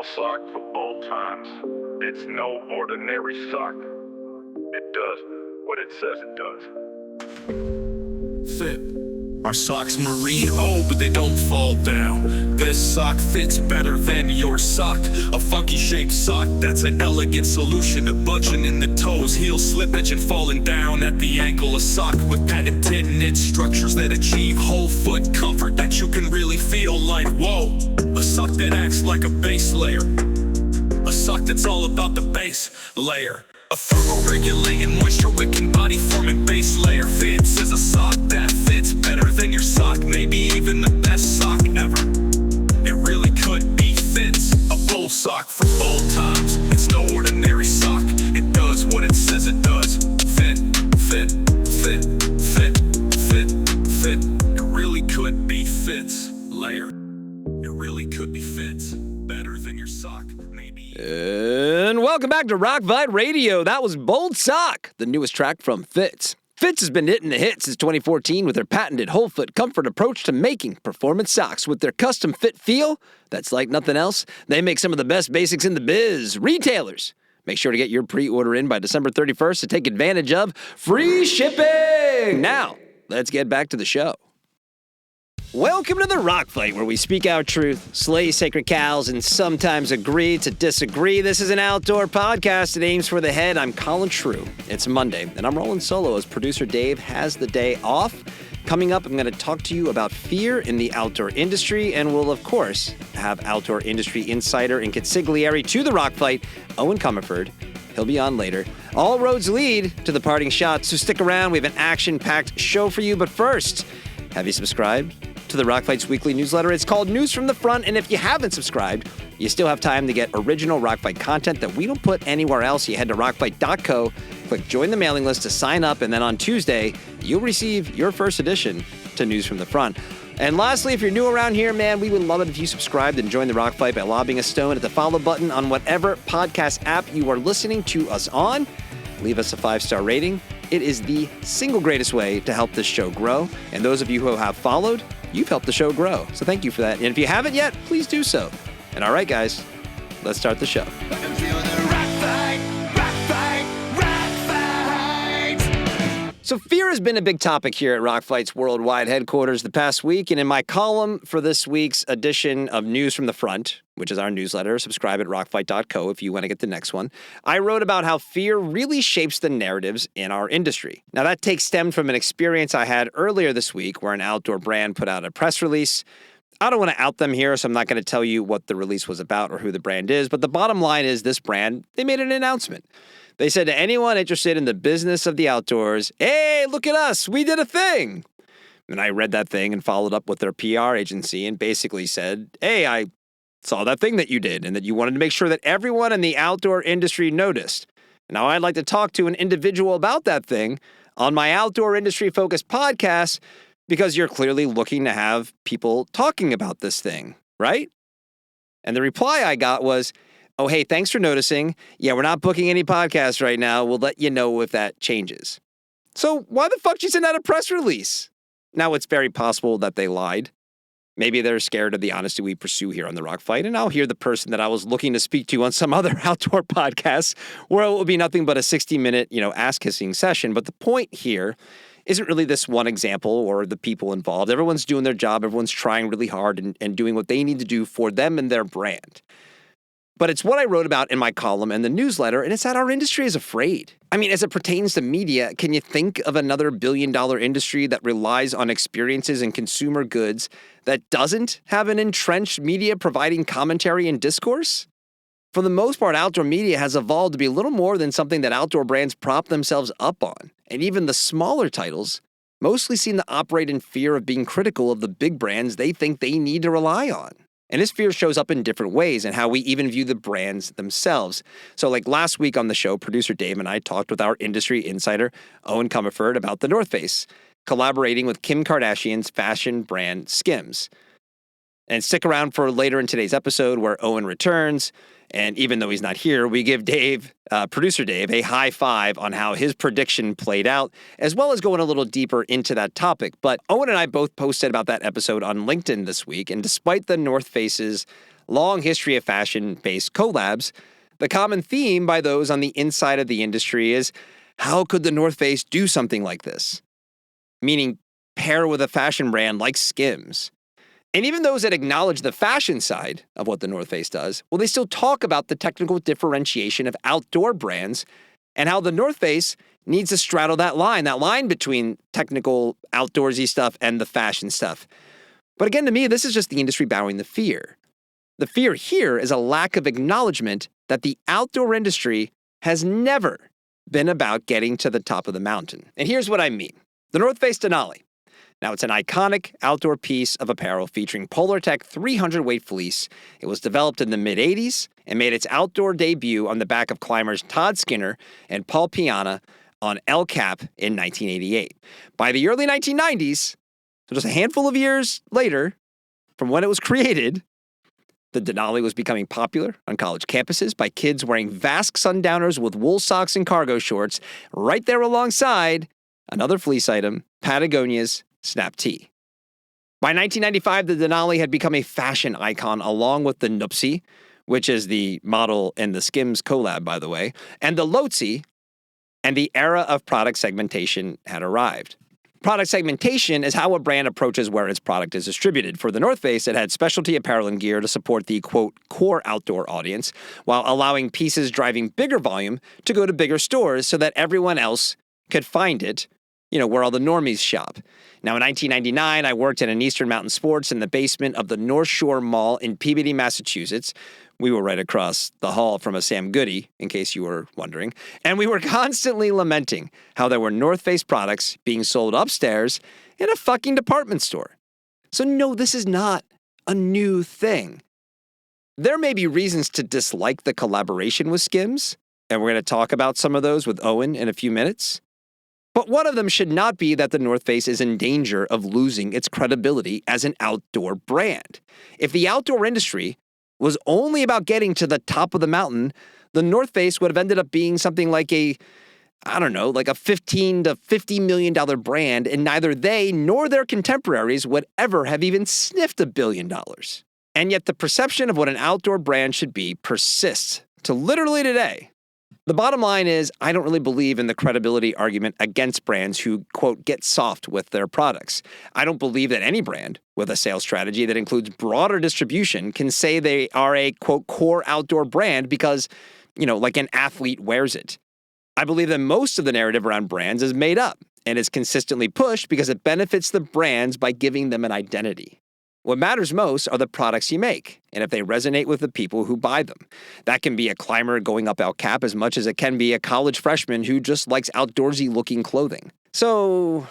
a sock for all times. It's no ordinary sock. It does what it says it does. Fit. Our socks marine, oh, but they don't fall down. This sock fits better than your sock. A funky shaped sock that's an elegant solution to budging in the toes, heel slippage and falling down at the ankle. A sock with patented knit structures that achieve whole foot comfort that you can really feel like, whoa. A sock that acts like a base layer. A sock that's all about the base layer. A thermoregulating, moisture-wicking, body-forming base layer. Fits is a sock that fits better than your sock, maybe even the best sock ever. It really could be Fits, a bull sock for all times. It's no ordinary sock. It does what it says it does. Fit, fit, fit, fit, fit, fit. It really could be Fits layer. It really could be Fits better than your sock, maybe. And welcome back to Rockfight Radio. That was Bold Sock, the newest track from Fits. Fits has been hitting the hit since 2014 with their patented whole foot comfort approach to making performance socks. With their custom fit feel that's like nothing else, they make some of the best basics in the biz. Retailers, make sure to get your pre-order in by December 31st to take advantage of free shipping. Now, let's get back to the show. Welcome to the Rock Fight, where we speak our truth, slay sacred cows, and sometimes agree to disagree. This is an outdoor podcast. It aims for the head. I'm Colin True. It's Monday, and I'm rolling solo as producer Dave has the day off. Coming up, I'm going to talk to you about fear in the outdoor industry, and we'll, of course, have outdoor industry insider and consigliere to the Rock Fight, Owen Comerford. He'll be on later. All roads lead to the parting shot, so stick around. We have an action-packed show for you, but first, have you subscribed to the Rock Fight's weekly newsletter? It's called News from the Front, and if you haven't subscribed, you still have time to get original Rock Fight content that we don't put anywhere else. You head to rockfight.co, click join the mailing list to sign up, and then on Tuesday, you'll receive your first edition to News from the Front. And lastly, if you're new around here, man, we would love it if you subscribed and joined the Rock Fight by lobbing a stone at the follow button on whatever podcast app you are listening to us on. Leave us a 5-star rating. It is the single greatest way to help this show grow. And those of you who have followed, you've helped the show grow. So thank you for that. And if you haven't yet, please do so. And all right, guys, let's start the show. Welcome to the Rock Fight, Rock Fight, Rock Fight. So fear has been a big topic here at Rock Fight's worldwide headquarters the past week. And in my column for this week's edition of News from the Front, which is our newsletter, subscribe at rockfight.co if you want to get the next one, I wrote about how fear really shapes the narratives in our industry. Now, that take stemmed from an experience I had earlier this week where an outdoor brand put out a press release. I don't want to out them here, so I'm not going to tell you what the release was about or who the brand is, but the bottom line is this brand, they made an announcement. They said to anyone interested in the business of the outdoors, hey, look at us, we did a thing. And I read that thing and followed up with their PR agency and basically said, hey, I saw that thing that you did and that you wanted to make sure that everyone in the outdoor industry noticed. Now, I'd like to talk to an individual about that thing on my outdoor industry-focused podcast because you're clearly looking to have people talking about this thing, right? And the reply I got was, oh, hey, thanks for noticing. Yeah, we're not booking any podcasts right now. We'll let you know if that changes. So why the fuck did you send out a press release? Now, it's very possible that they lied. Maybe they're scared of the honesty we pursue here on the Rock Fight, and I'll hear the person that I was looking to speak to on some other outdoor podcast where it will be nothing but a 60-minute, ass-kissing session. But the point here isn't really this one example or the people involved. Everyone's doing their job. Everyone's trying really hard and doing what they need to do for them and their brand. But it's what I wrote about in my column and the newsletter, and it's that our industry is afraid. I mean, as it pertains to media, can you think of another billion-dollar industry that relies on experiences and consumer goods that doesn't have an entrenched media providing commentary and discourse? For the most part, outdoor media has evolved to be a little more than something that outdoor brands prop themselves up on. And even the smaller titles mostly seem to operate in fear of being critical of the big brands they think they need to rely on. And this fear shows up in different ways and how we even view the brands themselves. So like last week on the show, producer Dave and I talked with our industry insider, Owen Comerford, about the North Face, collaborating with Kim Kardashian's fashion brand Skims. And stick around for later in today's episode where Owen returns. And even though he's not here, we give producer Dave, a high five on how his prediction played out, as well as going a little deeper into that topic. But Owen and I both posted about that episode on LinkedIn this week. And despite the North Face's long history of fashion-based collabs, the common theme by those on the inside of the industry is, how could the North Face do something like this? Meaning, pair with a fashion brand like Skims. And even those that acknowledge the fashion side of what the North Face does, well, they still talk about the technical differentiation of outdoor brands and how the North Face needs to straddle that line between technical outdoorsy stuff and the fashion stuff. But again, to me, this is just the industry bowing the fear. The fear here is a lack of acknowledgement that the outdoor industry has never been about getting to the top of the mountain. And here's what I mean. The North Face Denali. Now, it's an iconic outdoor piece of apparel featuring Polartec 300-weight fleece. It was developed in the mid-'80s and made its outdoor debut on the back of climbers Todd Skinner and Paul Piana on El Cap in 1988. By the early 1990s, so just a handful of years later from when it was created, the Denali was becoming popular on college campuses by kids wearing Vasque sundowners with wool socks and cargo shorts, right there alongside another fleece item, Patagonia's Snap Tee. By 1995, the Denali had become a fashion icon along with the Nuptse, which is the model in the Skims collab, by the way, and the Lotse, and the era of product segmentation had arrived. Product segmentation is how a brand approaches where its product is distributed. For the North Face, it had specialty apparel and gear to support the, quote, core outdoor audience, while allowing pieces driving bigger volume to go to bigger stores so that everyone else could find it, where all the normies shop. Now, in 1999, I worked at an Eastern Mountain Sports in the basement of the North Shore Mall in Peabody, Massachusetts. We were right across the hall from a Sam Goody, in case you were wondering. And we were constantly lamenting how there were North Face products being sold upstairs in a fucking department store. So no, this is not a new thing. There may be reasons to dislike the collaboration with Skims, and we're going to talk about some of those with Owen in a few minutes. But one of them should not be that the North Face is in danger of losing its credibility as an outdoor brand. If the outdoor industry was only about getting to the top of the mountain, the North Face would have ended up being something like a $15 to $50 million brand, and neither they nor their contemporaries would ever have even sniffed $1 billion. And yet the perception of what an outdoor brand should be persists to literally today. The bottom line is, I don't really believe in the credibility argument against brands who, quote, get soft with their products. I don't believe that any brand with a sales strategy that includes broader distribution can say they are a, quote, core outdoor brand because, like an athlete wears it. I believe that most of the narrative around brands is made up and is consistently pushed because it benefits the brands by giving them an identity. What matters most are the products you make, and if they resonate with the people who buy them. That can be a climber going up El Cap as much as it can be a college freshman who just likes outdoorsy-looking clothing. So,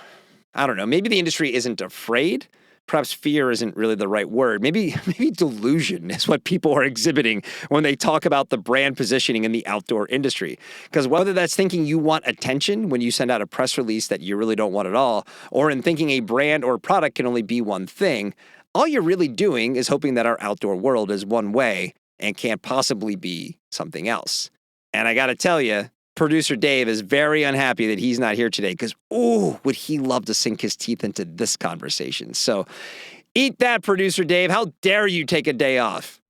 I don't know, maybe the industry isn't afraid. Perhaps fear isn't really the right word. Maybe delusion is what people are exhibiting when they talk about the brand positioning in the outdoor industry. Because whether that's thinking you want attention when you send out a press release that you really don't want at all, or in thinking a brand or product can only be one thing, all you're really doing is hoping that our outdoor world is one way and can't possibly be something else. And I gotta tell you, producer Dave is very unhappy that he's not here today because, would he love to sink his teeth into this conversation. So eat that, producer Dave. How dare you take a day off?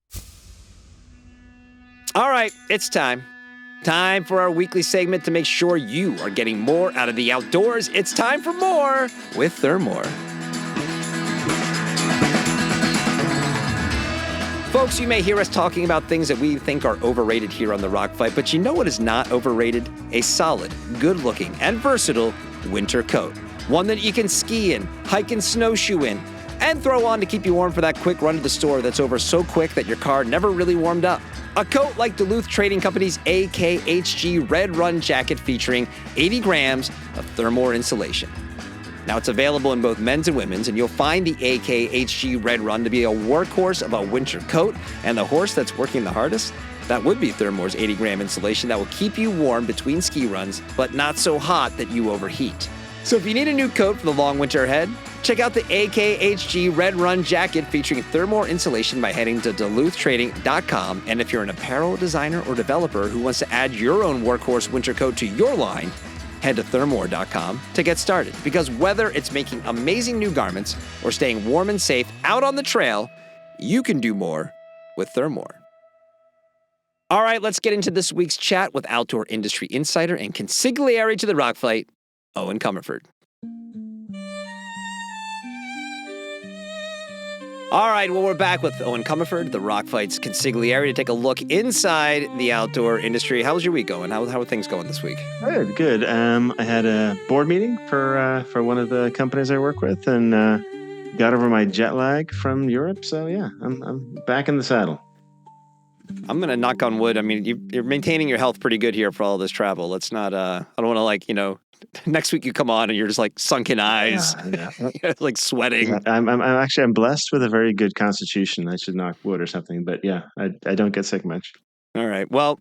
All right, it's time. Time for our weekly segment to make sure you are getting more out of the outdoors. It's time for more with Thermore. Folks, you may hear us talking about things that we think are overrated here on The Rock Fight, but you know what is not overrated? A solid, good-looking, and versatile winter coat. One that you can ski in, hike and snowshoe in, and throw on to keep you warm for that quick run to the store that's over so quick that your car never really warmed up. A coat like Duluth Trading Company's AKHG Red Run jacket featuring 80 grams of Thermore insulation. Now, it's available in both men's and women's, and you'll find the AKHG Red Run to be a workhorse of a winter coat, and the horse that's working the hardest, that would be Thermore's 80-gram insulation that will keep you warm between ski runs, but not so hot that you overheat. So if you need a new coat for the long winter ahead, check out the AKHG Red Run jacket featuring Thermore insulation by heading to DuluthTrading.com. And if you're an apparel designer or developer who wants to add your own workhorse winter coat to your line, head to Thermore.com to get started. Because whether it's making amazing new garments or staying warm and safe out on the trail, you can do more with Thermore. All right, let's get into this week's chat with outdoor industry insider and consigliere to the rock fight, Owen Comerford. All right, well, we're back with Owen Comerford, the Rock Fight's consigliere, to take a look inside the outdoor industry. How's your week going? How are things going this week? Good. I had a board meeting for one of the companies I work with, and got over my jet lag from Europe. So yeah, I'm back in the saddle. I'm gonna knock on wood. I mean, you're maintaining your health pretty good here for all this travel. Let's not. I don't want to next week you come on and you're just like sunken eyes, like sweating. Yeah, I'm blessed with a very good constitution. I should knock wood or something, but yeah, I don't get sick much. All right. Well,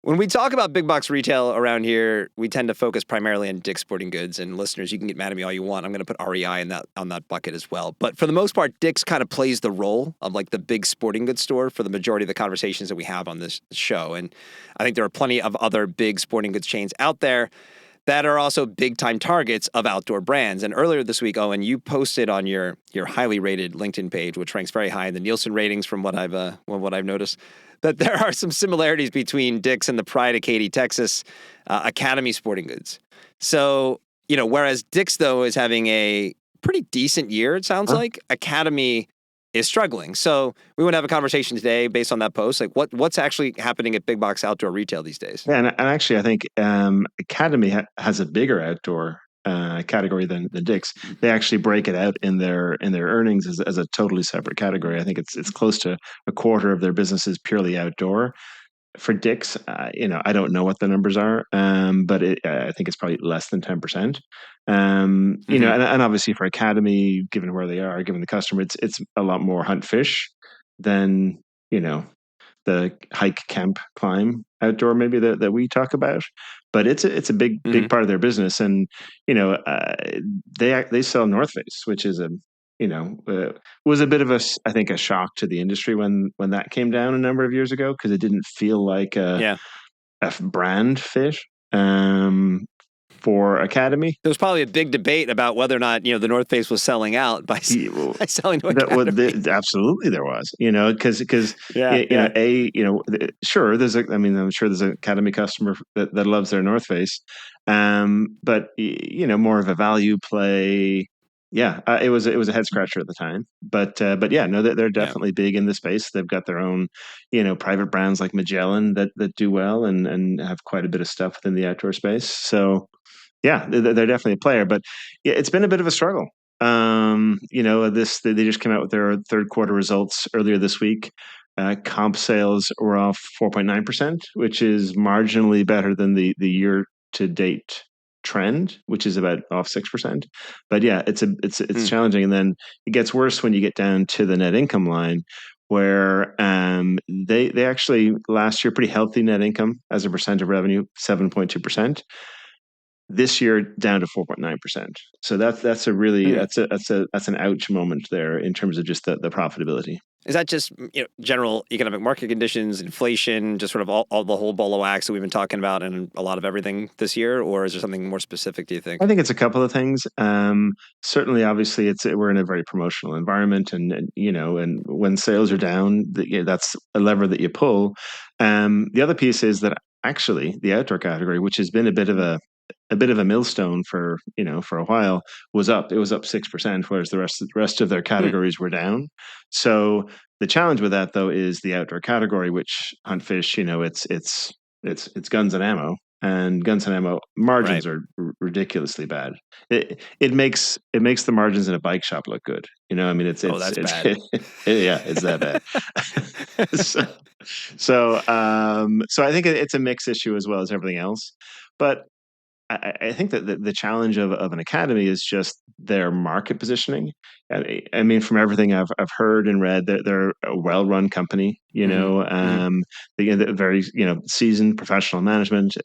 when we talk about big box retail around here, we tend to focus primarily on Dick's Sporting Goods. And listeners, you can get mad at me all you want. I'm going to put REI on that bucket as well. But for the most part, Dick's kind of plays the role of like the big sporting goods store for the majority of the conversations that we have on this show. And I think there are plenty of other big sporting goods chains out there that are also big-time targets of outdoor brands. And earlier this week, Owen, you posted on your highly rated LinkedIn page, which ranks very high in the Nielsen ratings from what I've noticed, that there are some similarities between Dick's and the Pride of Katy, Texas Academy Sporting Goods. So, whereas Dick's, though, is having a pretty decent year, it sounds like, Academy is struggling. So we want to have a conversation today based on that post. Like what's actually happening at big box outdoor retail these days? Yeah, and actually I think Academy has a bigger outdoor category than Dick's. They actually break it out in their earnings as a totally separate category. I think it's close to a quarter of their business is purely outdoor. For Dick's, I don't know what the numbers are, but I think it's probably less than 10%. And obviously for Academy, given where they are, given the customer, it's a lot more hunt fish than the hike, camp, climb outdoor maybe that we talk about. But it's a big part of their business, and they sell North Face, which is was a bit of a shock to the industry when that came down a number of years ago, because it didn't feel like a brand fit for Academy. There was probably a big debate about whether or not the North Face was selling out by selling to Academy. Absolutely, there was, because sure, I'm sure there's an Academy customer that loves their North Face, but more of a value play. Yeah, it was a head scratcher at the time, but yeah, no, they're definitely big in the space. They've got their own, private brands like Magellan that do well and have quite a bit of stuff within the outdoor space. So, yeah, they're definitely a player, but yeah, it's been a bit of a struggle. They just came out with their third quarter results earlier this week. Comp sales were off 4.9%, which is marginally better than the year to date trend, which is about off 6%. But yeah, it's challenging. And then it gets worse when you get down to the net income line, where they actually last year pretty healthy net income as a percent of revenue, 7.2%. This year down to 4.9%. So that's a really that's an ouch moment there in terms of just the profitability. Is that just general economic market conditions, inflation, just sort of all the whole ball of wax that we've been talking about and a lot of everything this year, or is there something more specific, do you think? I think it's a couple of things. Certainly, obviously, we're in a very promotional environment, and when sales are down, that's a lever that you pull. The other piece is that actually the outdoor category, which has been a bit of a millstone for a while, was up. It was up 6%, whereas the rest of their categories were down. So the challenge with that, though, is the outdoor category, which hunt fish, it's guns and ammo, and guns and ammo margins are ridiculously bad. It makes the margins in a bike shop look good. It's bad. Yeah, it's that bad. So I think it's a mix issue as well as everything else, but I think that the challenge of an Academy is just their market positioning. I mean, from everything I've heard and read, they're a well-run company. They get very seasoned professional management.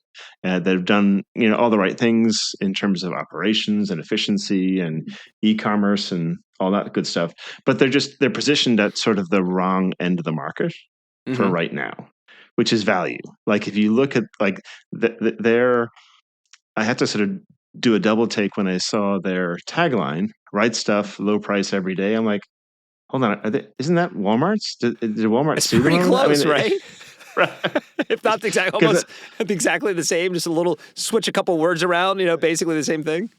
They've done all the right things in terms of operations and efficiency and e-commerce and all that good stuff. But they're positioned at sort of the wrong end of the market for right now, which is value. Like if you look at I had to sort of do a double take when I saw their tagline, right stuff, low price every day. I'm like, Hold on, isn't that Walmart's? Did Walmart It's sue them pretty over that? I close, mean, right? right? If not exactly, Because almost exactly the same. Just a little switch a couple words around. Basically the same thing.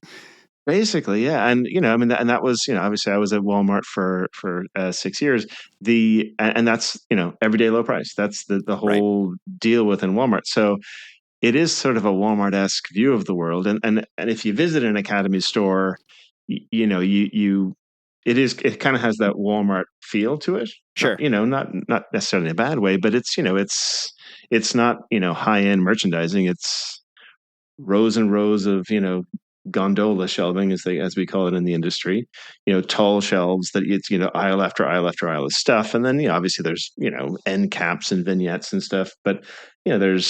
basically, yeah, and I mean, and that was, obviously, I was at Walmart for 6 years. And that's everyday low price. That's the Right. whole deal within Walmart. So it is sort of a Walmart-esque view of the world. And if you visit an Academy store, you it kind of has that Walmart feel to it. Not, Sure. not necessarily in a bad way, but it's not high-end merchandising. It's rows and rows of gondola shelving, as we call it in the industry, tall shelves that it's aisle after aisle after aisle of stuff. And then obviously there's end caps and vignettes and stuff, but there's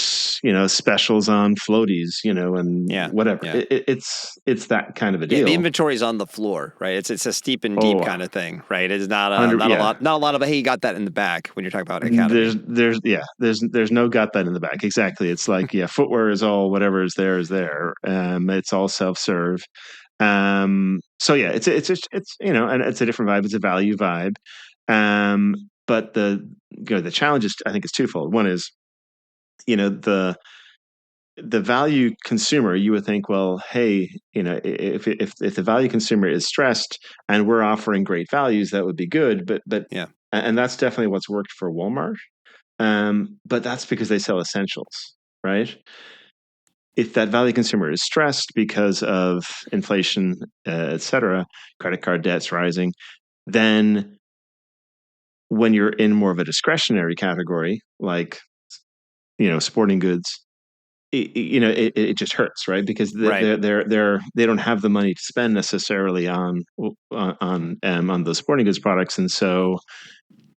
specials on floaties, and Yeah. whatever. Yeah. It's that kind of a Yeah, the deal. inventory is on the floor, right? It's a steep and deep Oh, kind of thing, right? It's not a 100, not a yeah. lot of hey, you got that in the back when you're talking about There's Academy. there's yeah there's no got that in the back. Exactly. It's like, yeah, footwear is all, whatever is there is there. It's all self-serve. So yeah, it's and it's a different vibe. It's a value vibe. But the challenge is, I think, is twofold. One is, the value consumer. You would think, well, hey, if the value consumer is stressed and we're offering great values, that would be good. But Yeah. and that's definitely what's worked for Walmart. But that's because they sell essentials, right? If that value consumer is stressed because of inflation, et cetera, credit card debts rising, then when you're in more of a discretionary category, like sporting goods, it just hurts, right? Because Right. they don't have the money to spend necessarily on those sporting goods products, and so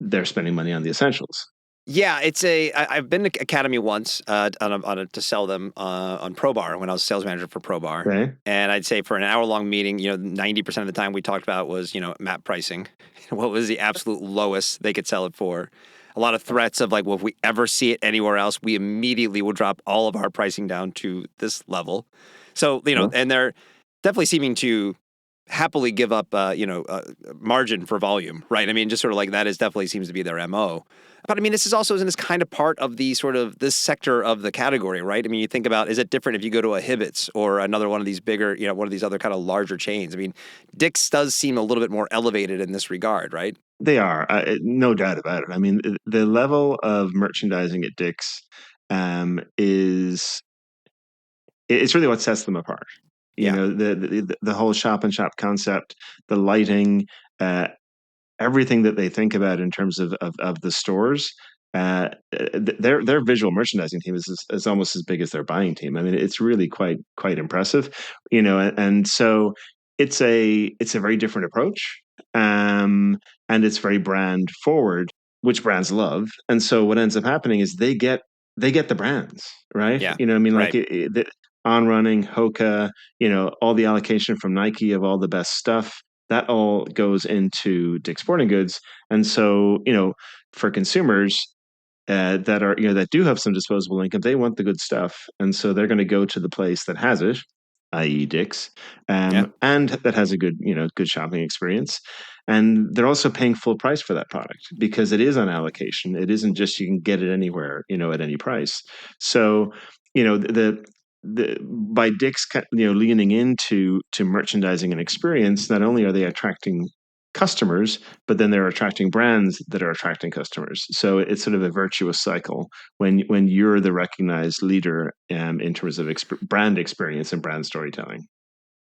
they're spending money on the essentials. Yeah, I've been to Academy once to sell them on Pro Bar when I was sales manager for Pro Bar. Okay. And I'd say for an hour-long meeting, 90% of the time we talked about was, map pricing. What was the absolute lowest they could sell it for? A lot of threats of like, well, if we ever see it anywhere else, we immediately will drop all of our pricing down to this level. So, Well, and they're definitely seeming to happily give up, margin for volume, right? I mean, just sort of like that is definitely seems to be their MO. But I mean, this is also isn't this kind of part of the sort of this sector of the category, right? I mean, you think about, is it different if you go to a Hibbett's or another one of these bigger, one of these other kind of larger chains? I mean, Dick's does seem a little bit more elevated in this regard, right? they are, no doubt about it. I mean, the level of merchandising at Dick's is it's really what sets them apart. Yeah. The whole shop and shop concept, the lighting, uh, everything that they think about in terms of the stores. Their visual merchandising team is almost as big as their buying team. I mean, it's really quite impressive, and so it's a very different approach, and it's very brand forward, which brands love. And so what ends up happening is they get the brands, right. Yeah. I mean, like Right. On Running, Hoka, all the allocation from Nike of all the best stuff, that all goes into Dick's Sporting Goods. And so, for consumers that are, that do have some disposable income, they want the good stuff. And so they're going to go to the place that has it, i.e. Dick's, Yeah. and that has a good shopping experience. And they're also paying full price for that product because it is on allocation. It isn't just you can get it anywhere, at any price. So, the by Dick's, leaning into merchandising and experience, not only are they attracting customers, but then they're attracting brands that are attracting customers. So it's sort of a virtuous cycle when you're the recognized leader, in terms of brand experience and brand storytelling.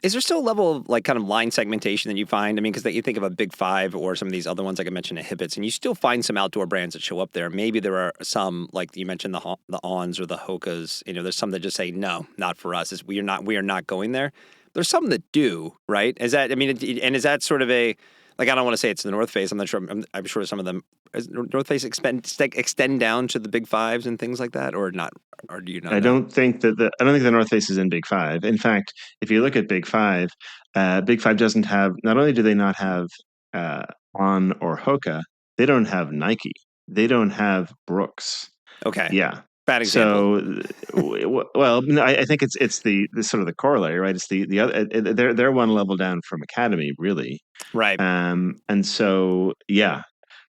Is there still a level of like kind of line segmentation that you find? I mean, because you think of a Big Five or some of these other ones, like I mentioned, at Hibbett's, and you still find some outdoor brands that show up there. Maybe there are some, like you mentioned, the Ons or the Hokas. There's some that just say no, not for us. We are not going there. There's some that do, right? Is that, I mean, and is that sort of a, like, I don't want to say it's the North Face. I'm not sure. I'm sure some of them, is North Face extend down to the Big Fives and things like that, or not? Or do you not I know? don't think that I don't think the North Face is in Big Five. In fact, if you look at Big Five doesn't have. Not only do they not have uh, On or Hoka, they don't have Nike. They don't have Brooks. Okay. Yeah, Bad example. So, well, no, I think it's the sort of the corollary, right? It's the other. They're one level down from Academy, really. Right. And so, yeah,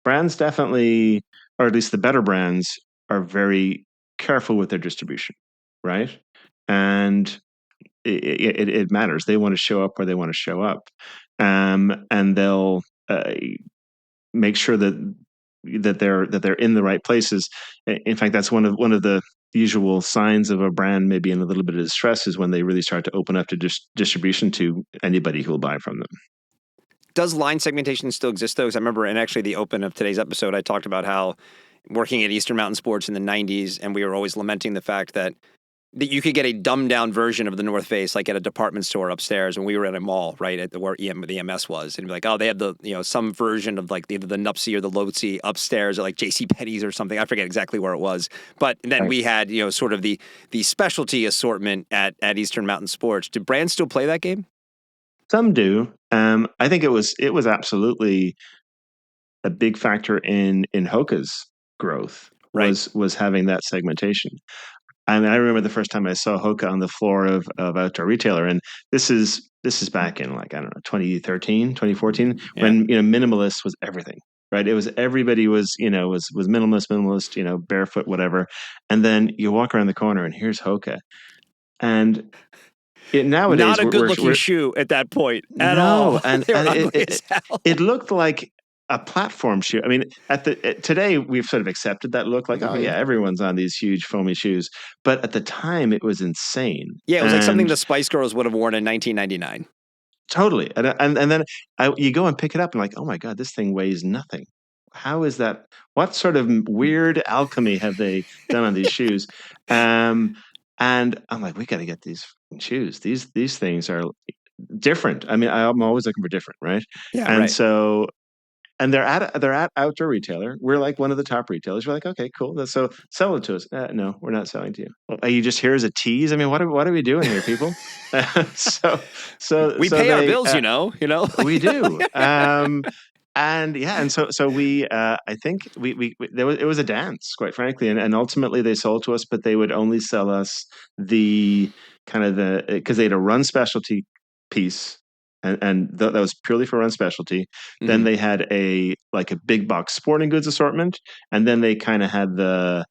brands definitely, or at least the better brands, are very careful with their distribution, right? And it matters. They want to show up where they want to show up, and they'll make sure that they're in the right places. In fact, that's one of the usual signs of a brand maybe in a little bit of distress is when they really start to open up to distribution to anybody who will buy from them. Does line segmentation still exist, though? Because I remember in actually the open of today's episode, I talked about how working at Eastern Mountain Sports in the 90s, and we were always lamenting the fact that you could get a dumbed down version of the North Face, like at a department store upstairs when we were at a mall, right, at where the EMS was. And be like, oh, they had some version of like either the Nupsy or the Loadsy upstairs at like JCPenney's or something. I forget exactly where it was. But then we had, sort of the specialty assortment at Eastern Mountain Sports. Do brands still play that game? Some do. I think it was absolutely a big factor in Hoka's growth was having that segmentation. I mean, I remember the first time I saw Hoka on the floor of Outdoor Retailer, and this is back in like, I don't know, 2013, 2014, when minimalist was everything, right? It was everybody was minimalist, barefoot, whatever. And then you walk around the corner and here's Hoka. And nowadays, not a good-looking shoe at that point at all. And it looked like a platform shoe. I mean, today we've sort of accepted that look, like, oh yeah, everyone's on these huge foamy shoes. But at the time, it was insane. Yeah, it was like something the Spice Girls would have worn in 1999. Totally, and then you go and pick it up and like, oh my god, this thing weighs nothing. How is that? What sort of weird alchemy have they done on these shoes? And I'm like, we got to get these shoes. These things are different. I mean, I'm always looking for different, right? Yeah, and right. so. And they're at Outdoor Retailer. We're like one of the top retailers. We're like, okay, cool. So sell it to us. No, we're not selling to you. Are you just here as a tease? I mean, what are we doing here, people? so we pay our bills, we do. And so we I think it was a dance, quite frankly, and ultimately they sold to us, but they would only sell us the kind of because they had a run specialty piece. And that was purely for run specialty. Mm-hmm. Then they had a big box sporting goods assortment, and then they kind of had the,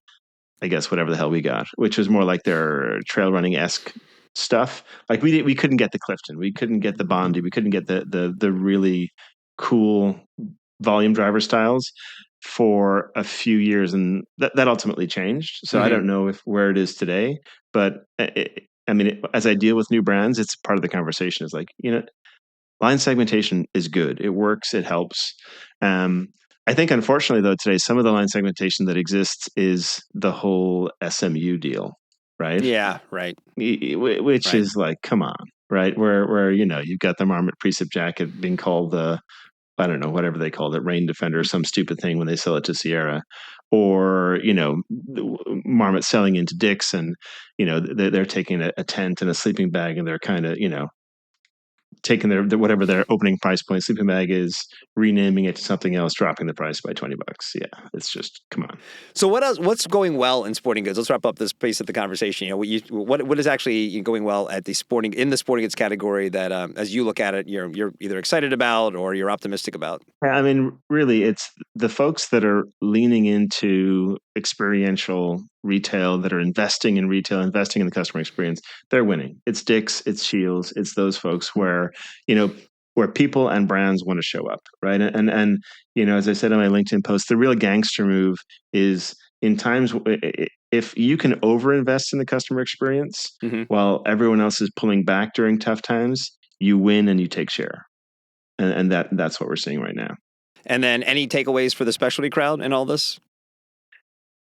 I guess, whatever the hell we got, which was more like their trail running-esque stuff. Like we couldn't get the Clifton, we couldn't get the Bondi, we couldn't get the really cool volume driver styles for a few years, and that ultimately changed. So I don't know where it is today, but as I deal with new brands, it's part of the conversation. Is like, line segmentation is good. It works. It helps. I think, unfortunately, though, today, some of the line segmentation that exists is the whole SMU deal, right? Yeah, right. Which is like, come on, right? Where you've got the Marmot Precip jacket being called the, I don't know, whatever they called it, Rain Defender, some stupid thing when they sell it to Sierra, or Marmot selling into Dick's, and they're taking a tent and a sleeping bag, and they're kind of taking their whatever their opening price point sleeping bag is, renaming it to something else, dropping the price by $20. Yeah, it's just, come on. So what's going well in sporting goods? Let's wrap up this piece of the conversation. What is actually going well at the sporting goods category that as you look at it, you're either excited about or you're optimistic about? I mean, really, it's the folks that are leaning into experiential retail, that are investing in retail, investing in the customer experience. They're winning. It's Dick's, it's Shields, it's those folks where people and brands want to show up, right? And as I said in my LinkedIn post, the real gangster move is in times if you can overinvest in the customer experience while everyone else is pulling back during tough times, you win and you take share. And that's what we're seeing right now. And then any takeaways for the specialty crowd in all this?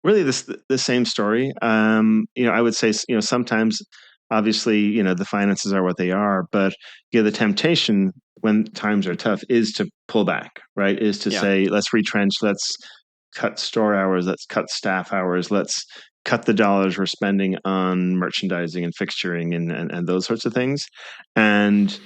Really, the same story. I would say, sometimes, obviously, the finances are what they are, but the temptation when times are tough is to pull back, right? Is to say, let's retrench, let's cut store hours, let's cut staff hours, let's cut the dollars we're spending on merchandising and fixturing and those sorts of things. And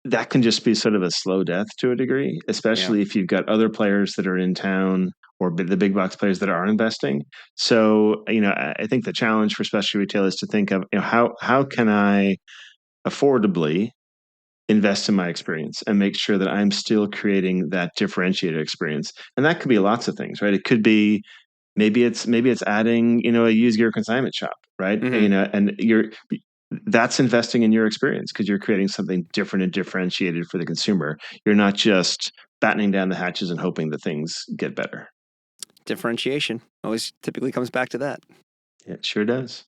that can just be sort of a slow death to a degree, especially if you've got other players that are in town or the big box players that are investing. So, I think the challenge for specialty retail is to think of, how can I affordably invest in my experience and make sure that I'm still creating that differentiated experience. And that could be lots of things, right? It could be maybe it's adding, a used gear consignment shop, right? Mhm. And that's investing in your experience because you're creating something different and differentiated for the consumer. You're not just battening down the hatches and hoping that things get better. Differentiation always typically comes back to that. It sure does.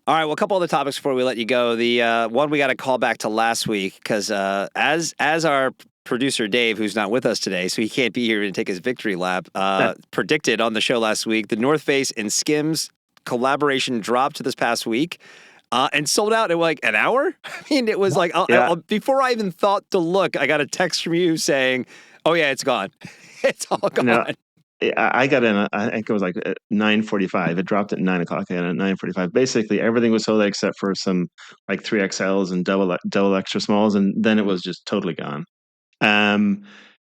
All right, well, a couple other topics before we let you go. The one we got to call back to last week because as our producer Dave, who's not with us today, so he can't be here to take his victory lap, predicted on the show last week, the North Face and Skims collaboration dropped this past week and sold out in like an hour. I mean, it was like before I even thought to look, I got a text from you saying, "Oh yeah, it's gone. It's all gone." No, I got in. I think it was like at 9:45. It dropped at 9 o'clock. I got in at 9:45. Basically, everything was sold out except for some like 3XLs and double extra smalls, and then it was just totally gone.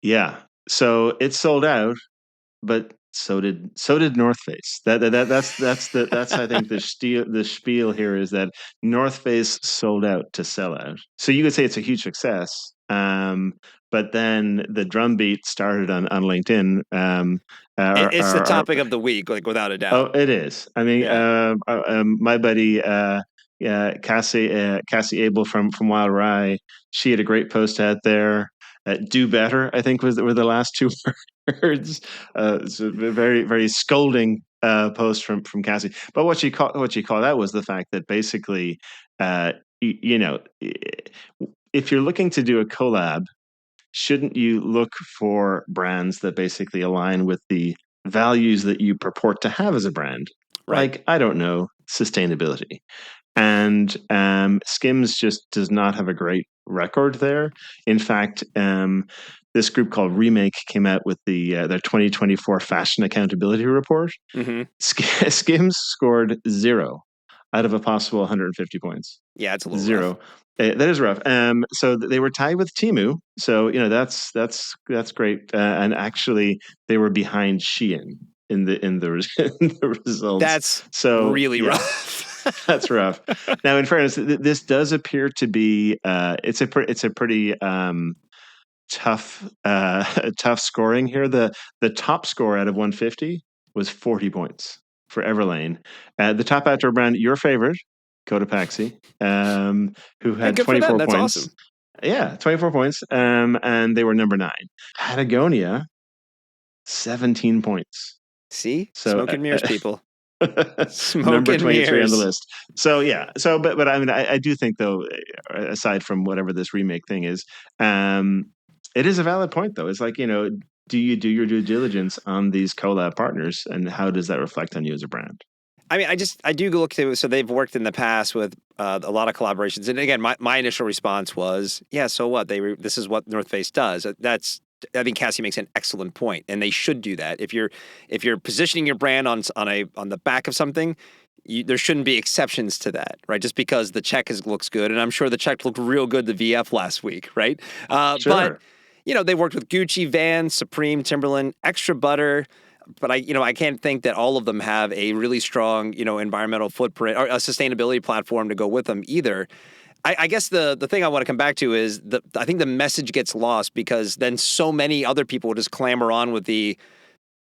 Yeah. So it sold out, but so did North Face. That's I think the spiel here is that North Face sold out to sell out. So you could say it's a huge success. But then the drumbeat started on LinkedIn. It's the topic of the week, like without a doubt. Oh, it is. I mean, my buddy Cassie Abel from Wild Rye, she had a great post out there. Do better, I think, were the last two words. It's a very, very scolding post from Cassie. But what she called out was the fact that basically, if you're looking to do a collab, shouldn't you look for brands that basically align with the values that you purport to have as a brand? Right. Like, I don't know, sustainability. And Skims just does not have a great record there. In fact, this group called Remake came out with their 2024 Fashion Accountability Report. Mm-hmm. Skims scored 0 out of a possible 150 points. Yeah, it's a little 0. rough. That is rough. So they were tied with Temu. So that's great. And actually, they were behind Shein in the results. That's really rough. That's rough. Now, in fairness, this does appear to be it's a pretty tough scoring here. The top score out of 150 was 40 points for Everlane. The top outdoor brand, your favorite, Cotopaxi, who had 24 That's points. awesome. Yeah, 24 points. And they were number 9. Patagonia, 17 points. See? Smoke and mirrors, people. Number 23 on the list. So yeah. So but I mean I do think though, aside from whatever this remake thing is, it is a valid point though. It's like, do you do your due diligence on these collab partners, and how does that reflect on you as a brand? I mean, I do look to, so they've worked in the past with a lot of collaborations. And again, my initial response was, yeah, so what? This is what North Face does. I think Cassie makes an excellent point, and they should do that. If you're positioning your brand on the back of something, there shouldn't be exceptions to that, right? Just because the check looks good, and I'm sure the check looked real good, the VF last week, right? Sure. But they worked with Gucci, Vans, Supreme, Timberland, Extra Butter. But I can't think that all of them have a really strong, environmental footprint or a sustainability platform to go with them either. I guess the thing I want to come back to is I think the message gets lost because then so many other people just clamor on with the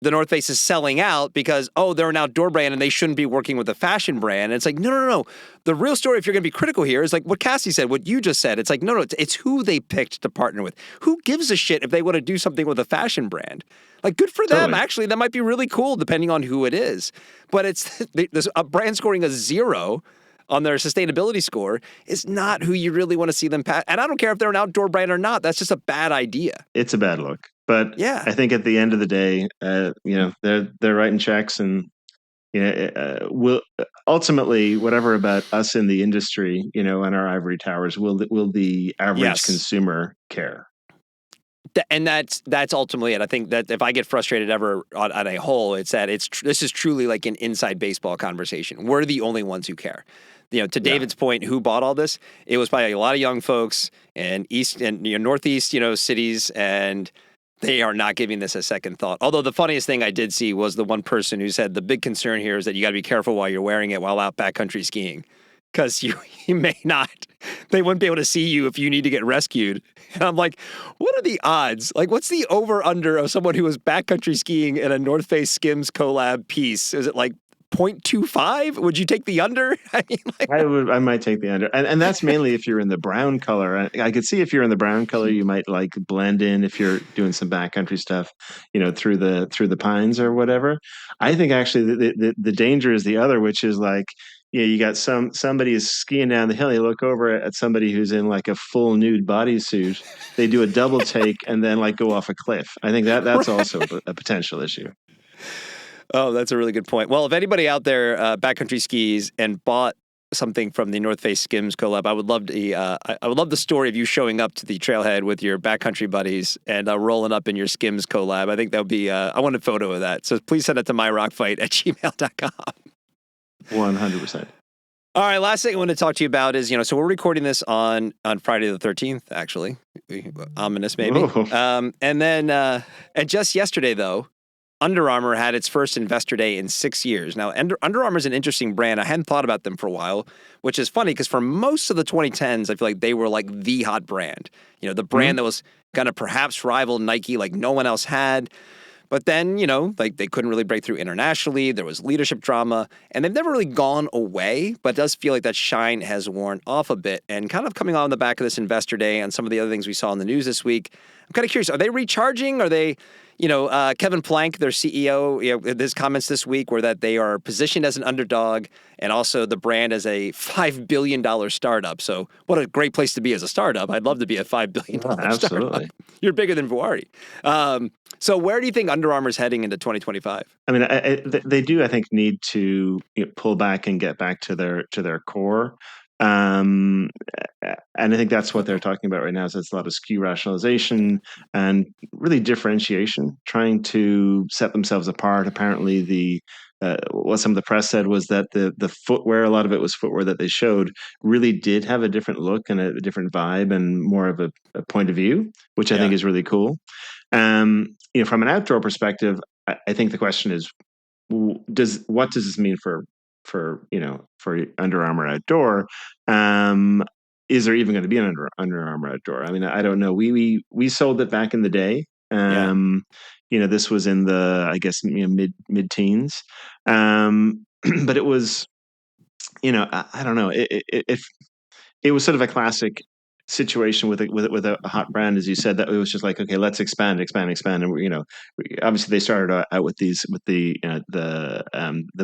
North Face is selling out because, they're an outdoor brand and they shouldn't be working with a fashion brand. And it's like, no. The real story, if you're going to be critical here, is like what Cassie said, what you just said. It's like, no, it's who they picked to partner with. Who gives a shit if they want to do something with a fashion brand? Like, good for them. Totally. Actually, that might be really cool depending on who it is. But there's a brand scoring a 0 on their sustainability score is not who you really want to see them pass. And I don't care if they're an outdoor brand or not. That's just a bad idea. It's a bad look. But yeah, I think at the end of the day, they're writing checks, and will ultimately whatever about us in the industry, and our ivory towers, will the average consumer care? And that's ultimately it. I think that if I get frustrated ever on a whole, it's that this is truly like an inside baseball conversation. We're the only ones who care. To David's point, who bought all this? It was probably a lot of young folks in East and Northeast, cities, and They are not giving this a second thought. Although the funniest thing I did see was the one person who said the big concern here is that you got to be careful while you're wearing it while out backcountry skiing. Because you may not, they wouldn't be able to see you if you need to get rescued. And I'm like, what are the odds? Like, what's the over-under of someone who was backcountry skiing in a North Face Skims collab piece? Is it like 0.25? Would you take the under? I mean, like, I might take the under, and that's mainly if you're in the brown color. I could see if you're in the brown color, you might like blend in if you're doing some backcountry stuff, through the pines or whatever. I think actually the danger is the other, which is like, you got somebody is skiing down the hill. You look over at somebody who's in like a full nude bodysuit. They do a double take and then like go off a cliff. I think that's also a potential issue. Oh, that's a really good point. Well, if anybody out there backcountry skis and bought something from the North Face Skims collab, I would love the story of you showing up to the trailhead with your backcountry buddies and rolling up in your Skims collab. I think that would be. I want a photo of that. So please send it to myrockfight@gmail.com. 100%. All right, last thing I want to talk to you about is, so we're recording this on Friday the 13th, actually. Ominous, maybe. Oh. And then, and just yesterday, though, Under Armour had its first investor day in 6 years. Now, Under Armour is an interesting brand. I hadn't thought about them for a while, which is funny because for most of the 2010s, I feel like they were like the hot brand. The brand that was going to perhaps rival Nike like no one else had. But then, like they couldn't really break through internationally. There was leadership drama, and they've never really gone away, but it does feel like that shine has worn off a bit. And kind of coming on the back of this investor day and some of the other things we saw in the news this week, I'm kind of curious, are they recharging? Are they, Kevin Plank, their CEO, his comments this week were that they are positioned as an underdog and also the brand as a $5 billion startup. So what a great place to be as a startup. I'd love to be a $5 billion startup. Absolutely. You're bigger than Vuari. So where do you think Under Armour's heading into 2025? I mean, they do, I think, need to pull back and get back to their core. And I think that's what they're talking about right now. So it's a lot of SKU rationalization and really differentiation, trying to set themselves apart. Apparently, what some of the press said was that the footwear, a lot of it was footwear that they showed, really did have a different look and a different vibe and more of a point of view, which I think is really cool. From an outdoor perspective, I think the question is, what does this mean for Under Armour outdoor? Is there even going to be an Under Armour outdoor? I mean, I don't know. We sold it back in the day. This was in the, I guess, mid teens. But it was, I don't know. It was sort of a classic situation with a hot brand, as you said, that it was just like, okay, let's expand, and obviously they started out with the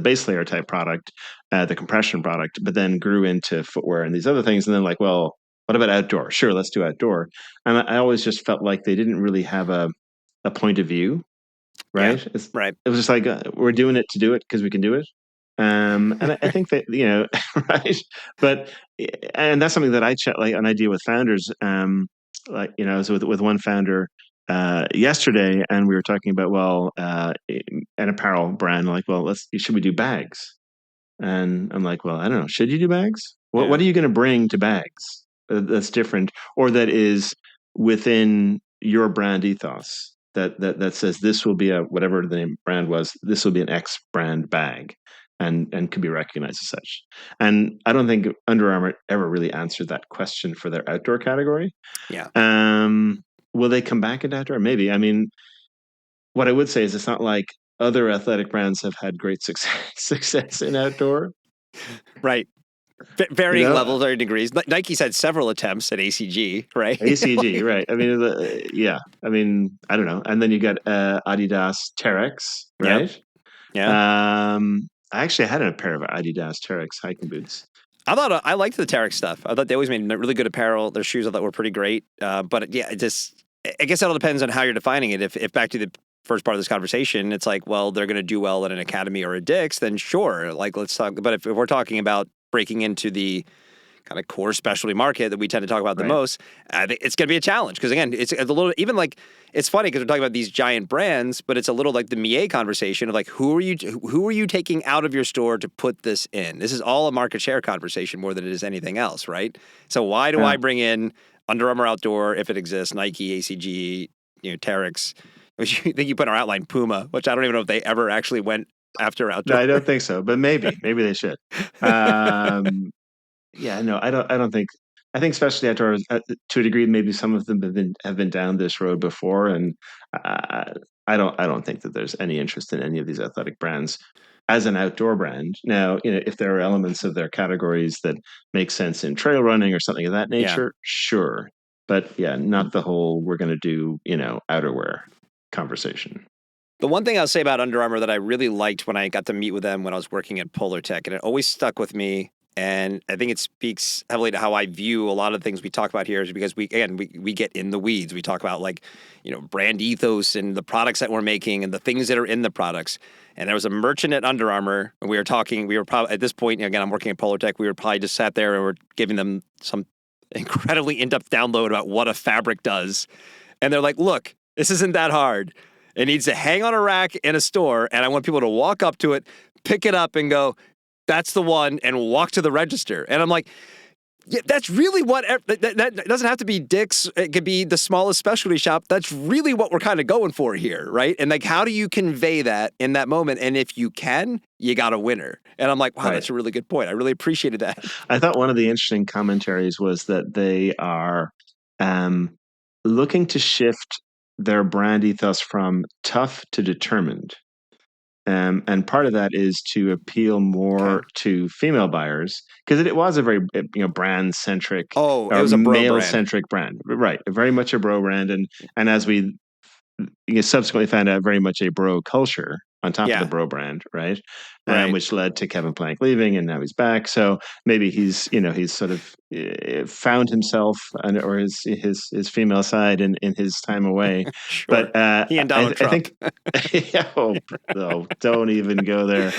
base layer type product, the compression product, but then grew into footwear and these other things, and then like, well, what about outdoor? Sure, let's do outdoor. And I always just felt like they didn't really have a point of view, right? Yeah, right. It was just like we're doing it to do it because we can do it. And I think that, right. But, and that's something that I chat like an idea with founders. I was with one founder yesterday, and we were talking about, an apparel brand, like, well, should we do bags? And I'm like, well, I don't know. Should you do bags? What are you going to bring to bags that's different, or that is within your brand ethos that says this will be a, whatever the name brand was, this will be an X brand bag. And could be recognized as such. And I don't think Under Armour ever really answered that question for their outdoor category. Yeah. Will they come back into outdoor? Maybe. I mean, what I would say is it's not like other athletic brands have had great success in outdoor. Right. Varying levels, varying degrees. Nike's had several attempts at ACG, right? ACG, right. I mean, yeah. I mean, I don't know. And then you got Adidas Terex, right? Yep. Yeah. I actually had a pair of Adidas Terex hiking boots. I liked the Terex stuff. I thought they always made really good apparel. Their shoes I thought were pretty great. But yeah, I guess it all depends on how you're defining it. If back to the first part of this conversation, it's like, well, they're going to do well at an Academy or a Dick's, then sure. Like, let's talk. But if we're talking about breaking into the kind of core specialty market that we tend to talk about the most, I think it's going to be a challenge. Because again, it's a little, even like, it's funny because we're talking about these giant brands, but it's a little like the Millet conversation of like, who are you taking out of your store to put this in? This is all a market share conversation more than it is anything else, right? So why do I bring in Under Armour Outdoor if it exists, Nike, ACG, Terex, which you think you put in our outline Puma, which I don't even know if they ever actually went after outdoor. No, I don't think so, but maybe they should. Yeah, no, I don't think. I think especially outdoors, to a degree, maybe some of them have been down this road before, and uh, I don't think that there's any interest in any of these athletic brands as an outdoor brand. Now, if there are elements of their categories that make sense in trail running or something of that Yeah. nature, sure, but yeah, not the whole we're going to do outerwear conversation. The one thing I'll say about Under Armour that I really liked when I got to meet with them when I was working at Polar Tech, and it always stuck with me, and I think it speaks heavily to how I view a lot of the things we talk about here, is because we get in the weeds. We talk about brand ethos and the products that we're making and the things that are in the products. And there was a merchant at Under Armour, and we were probably, at this point, again, I'm working at Polar Tech, we were probably just sat there and we're giving them some incredibly in-depth download about what a fabric does. And they're like, look, this isn't that hard. It needs to hang on a rack in a store, and I want people to walk up to it, pick it up, and go, that's the one, and walk to the register. And I'm like, yeah, that's really what, that doesn't have to be Dick's. It could be the smallest specialty shop. That's really what we're kind of going for here, right? And how do you convey that in that moment? And if you can, you got a winner. And I'm like, wow, That's a really good point. I really appreciated that. I thought one of the interesting commentaries was that they are looking to shift their brand ethos from tough to determined. And part of that is to appeal more to female buyers, because it was a very brand centric, it was a male centric brand, right? Very much a bro brand, and as we subsequently found out, very much a bro culture on top of the bro brand, right? Which led to Kevin Plank leaving, and now he's back. So maybe he's sort of found himself or his female side in his time away. Sure. But he and Donald Trump. I think, don't even go there.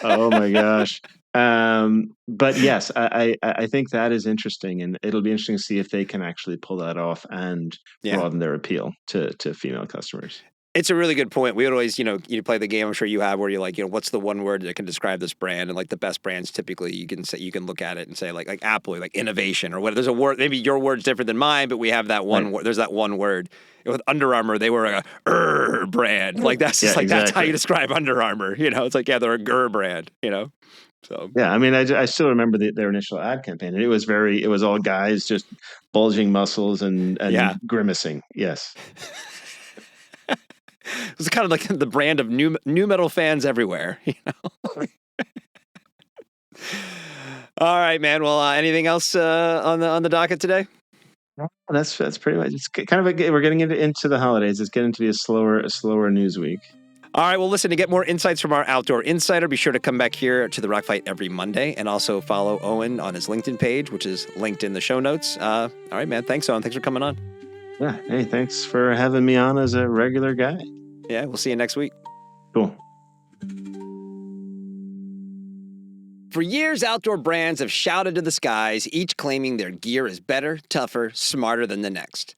Oh my gosh. But yes, I think that is interesting, and it'll be interesting to see if they can actually pull that off and broaden their appeal to female customers. It's a really good point. We would always, you play the game, I'm sure you have, where you're like, what's the one word that can describe this brand? And the best brands, typically you can look at it and say like Apple, like innovation or whatever. There's a word, maybe your word's different than mine, but we have that one word. There's that one word. With Under Armour, they were a brand. That's just exactly. That's how you describe Under Armour. It's like, they're a brand, So yeah, I mean, I still remember their initial ad campaign, and it was all guys just bulging muscles and grimacing. Yes. It was kind of like the brand of new metal fans everywhere, All right, man. Well, anything else on the docket today? That's pretty much. It's kind of we're getting into the holidays. It's getting to be a slower news week. All right, well, listen, to get more insights from our Outdoor Insider, be sure to come back here to the Rock Fight every Monday, and also follow Owen on his LinkedIn page, which is linked in the show notes. All right, man. Thanks, Owen. Thanks for coming on. Yeah. Hey, thanks for having me on as a regular guy. Yeah, we'll see you next week. Cool. For years, outdoor brands have shouted to the skies, each claiming their gear is better, tougher, smarter than the next.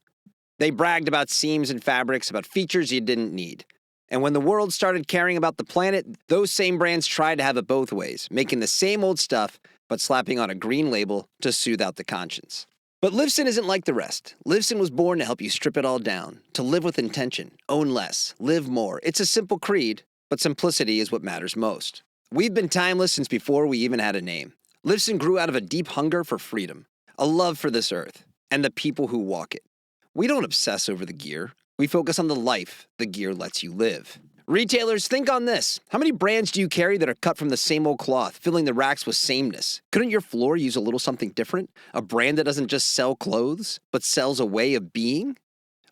They bragged about seams and fabrics, about features you didn't need. And when the world started caring about the planet, those same brands tried to have it both ways, making the same old stuff, but slapping on a green label to soothe out the conscience. But Livsyn isn't like the rest. Livsyn was born to help you strip it all down, to live with intention, own less, live more. It's a simple creed, but simplicity is what matters most. We've been timeless since before we even had a name. Livsyn grew out of a deep hunger for freedom, a love for this earth, and the people who walk it. We don't obsess over the gear. We focus on the life the gear lets you live. Retailers, think on this. How many brands do you carry that are cut from the same old cloth, filling the racks with sameness? Couldn't your floor use a little something different? A brand that doesn't just sell clothes, but sells a way of being?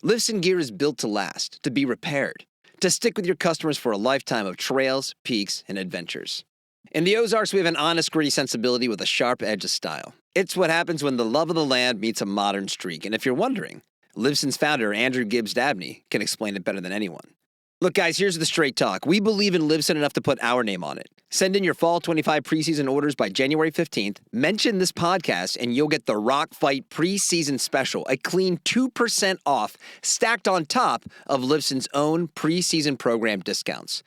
Livsyn gear is built to last, to be repaired, to stick with your customers for a lifetime of trails, peaks, and adventures. In the Ozarks, we have an honest, gritty sensibility with a sharp edge of style. It's what happens when the love of the land meets a modern streak. And if you're wondering, Livsyn's founder, Andrew Gibbs Dabney, can explain it better than anyone. Look, guys, here's the straight talk. We believe in Livsyn enough to put our name on it. Send in your Fall 25 preseason orders by January 15th. Mention this podcast, and you'll get the Rock Fight preseason special, a clean 2% off, stacked on top of Livsyn's own preseason program discounts.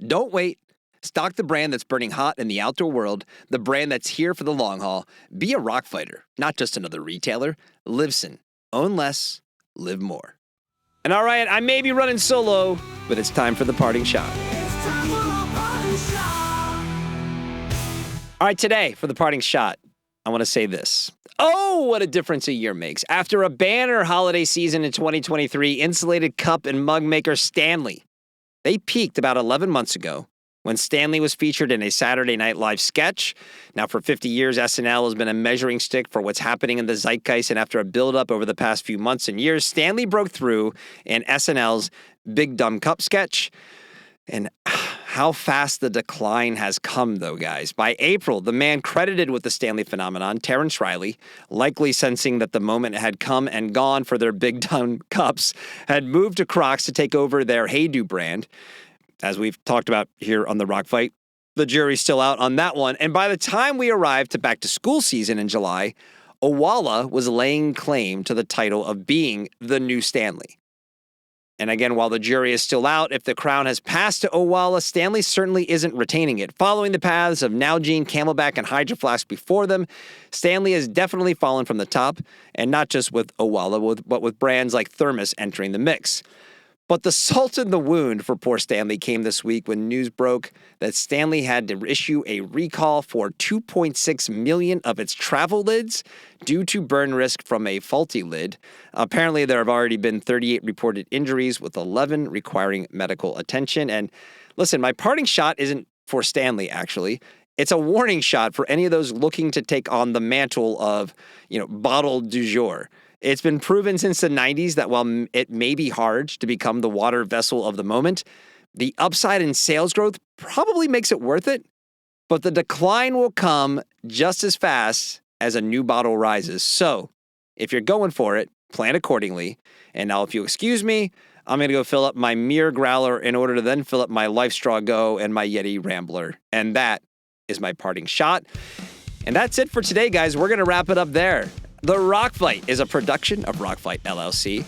Don't wait. Stock the brand that's burning hot in the outdoor world, the brand that's here for the long haul. Be a rock fighter, not just another retailer. Livsyn. Own less, live more. And all right, I may be running solo, but it's time for the parting shot. All right, today for the parting shot, I want to say this. Oh, what a difference a year makes. After a banner holiday season in 2023, insulated cup and mug maker Stanley, they peaked about 11 months ago when Stanley was featured in a Saturday Night Live sketch. Now, for 50 years, SNL has been a measuring stick for what's happening in the zeitgeist, and after a buildup over the past few months and years, Stanley broke through in SNL's Big Dumb Cup sketch. And how fast the decline has come, though, guys. By April, the man credited with the Stanley phenomenon, Terrence Riley, likely sensing that the moment had come and gone for their Big Dumb Cups, had moved to Crocs to take over their Hey Do brand. As we've talked about here on the Rock Fight, the jury's still out on that one. And by the time we arrived to back to school season in July, Owala was laying claim to the title of being the new Stanley. And again, while the jury is still out, if the crown has passed to Owala, Stanley certainly isn't retaining it. Following the paths of Nalgene, Camelback, and Hydro Flask before them, Stanley has definitely fallen from the top, and not just with Owala, but with brands like Thermos entering the mix. But the salt in the wound for poor Stanley came this week when news broke that Stanley had to issue a recall for 2.6 million of its travel lids due to burn risk from a faulty lid. Apparently, there have already been 38 reported injuries, with 11 requiring medical attention. And listen, my parting shot isn't for Stanley, actually. It's a warning shot for any of those looking to take on the mantle of, bottle du jour. It's been proven since the 90s that while it may be hard to become the water vessel of the moment, the upside in sales growth probably makes it worth it, but the decline will come just as fast as a new bottle rises. So if you're going for it, plan accordingly. And now if you excuse me, I'm going to go fill up my Mir Growler in order to then fill up my Life Straw Go and my Yeti Rambler. And that is my parting shot. And that's it for today, guys. We're going to wrap it up there. The Rock Fight is a production of Rock Fight LLC.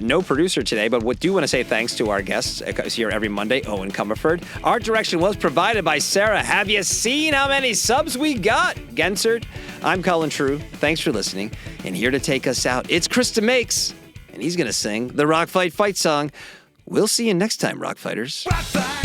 No producer today, but we do want to say thanks to our guests here every Monday, Owen Comerford. Art direction was provided by Sarah. Have you seen how many subs we got? Gensert. I'm Colin True. Thanks for listening. And here to take us out, it's Krista Makes, and he's going to sing the Rock Fight fight song. We'll see you next time, Rock Fighters. Rock fight.